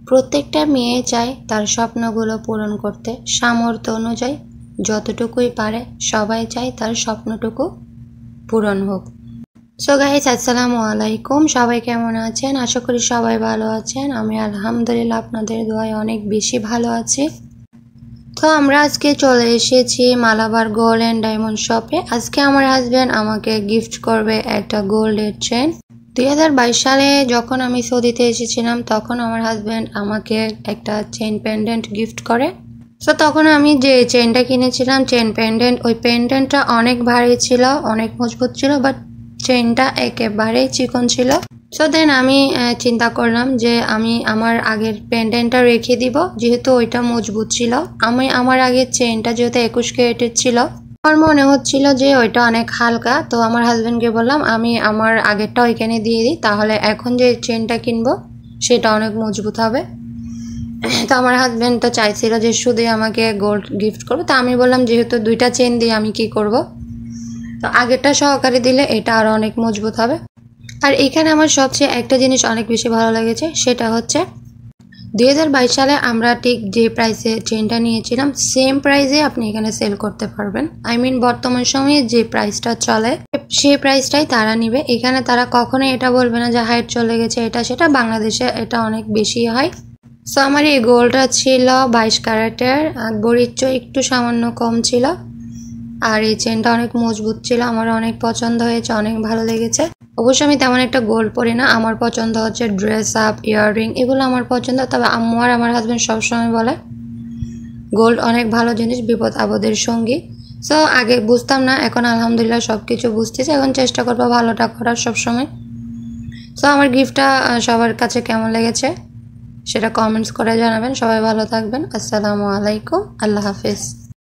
প্রত্যেকটা মেয়ে চায় তার স্বপ্নগুলো পূরণ করতে সামর্থ্য অনুযায়ী যতটুকুই পারে। সবাই চায় তার স্বপ্নটুকু পূরণ হোক। সো গাইস, আসসালামু আলাইকুম। সবাই কেমন আছেন? আশা করি সবাই ভালো আছেন। আমি আলহামদুলিল্লাহ আপনাদের দোয়ায় অনেক বেশি ভালো আছি। তো আমরা আজকে চলে এসেছি মালাবার গোল্ড অ্যান্ড ডায়মন্ড শপে। আজকে আমার হাজব্যান্ড আমাকে গিফট করবে একটা গোল্ডের চেন। 2022 সালে যখন আমি সৌদিতে এসেছিলাম তখন আমার হাজব্যান্ড আমাকে একটা চেন পেন্ডেন্ট গিফট করে। তো তখন আমি যে চেনটা কিনেছিলাম চেন পেন্ডেন্ট, ওই পেন্ডেন্টটা অনেক ভারী ছিল, অনেক মজবুত ছিল, বাট চেনটা একেবারেই চিকন ছিল। সো দেন আমি চিন্তা করলাম যে আমি আমার আগের পেন্ডেন্টটা রেখে দিব, যেহেতু ওইটা মজবুত ছিল। আমি আমার আগের চেনটা যেহেতু 21 ক্যারেটের ছিল, আমার মনে হচ্ছিল যে ওইটা অনেক হালকা। তো আমার হাজব্যান্ডকে বললাম আমি আমার আগেরটা ওইখানে দিয়ে দিই, তাহলে এখন যে চেনটা কিনবো সেটা অনেক মজবুত হবে। তো আমার হাজব্যান্ড তো চাইছিল যে শুধু আমাকে গোল্ড গিফট করবো। তো আমি বললাম যেহেতু দুইটা চেন দিয়ে আমি কি করব, তো আগেরটা সহকারে দিলে এটা আরো অনেক মজবুত হবে। আর এখানে আমার সবচেয়ে একটা জিনিস অনেক বেশি ভালো লেগেছে, সেটা হচ্ছে 2022 সালে আমরা ঠিক যে প্রাইসে চেনটা নিয়েছিলাম সেম প্রাইসে আপনি এখানে সেল করতে পারবেন। বর্তমান সময়ে যে প্রাইসটা চলে সেই প্রাইসটাই তারা নিবে। এখানে তারা কখনোই এটা বলবে না যে হাইট চলে গেছে এটা সেটা। বাংলাদেশে এটা অনেক বেশি হয়। সো আমার এই গোল্ডটা ছিল 22 ক্যারেটের, বড়ির চেয়ে একটু সামান্য কম ছিল। আর এই চেনটা অনেক মজবুত ছিল, আমার অনেক পছন্দ হয়েছে, অনেক ভালো লেগেছে। অবশ্য আমি তেমন একটা গোল্ড পরি না, আমার পছন্দ হচ্ছে ড্রেস আপ, ইয়াররিং, এগুলো আমার পছন্দ। তবে আম্মু আর আমার হাজব্যান্ড সবসময় বলে গোল্ড অনেক ভালো জিনিস, বিপদ আপদের সঙ্গী। সো আগে বুঝতাম না, এখন আলহামদুলিল্লাহ সব কিছু বুঝতেছি। এখন চেষ্টা করবো ভালোটা করার সবসময়। সো আমার গিফটটা সবার কাছে কেমন লেগেছে সেটা কমেন্টস করে জানাবেন। সবাই ভালো থাকবেন। আসসালামু আলাইকুম, আল্লাহ হাফিজ।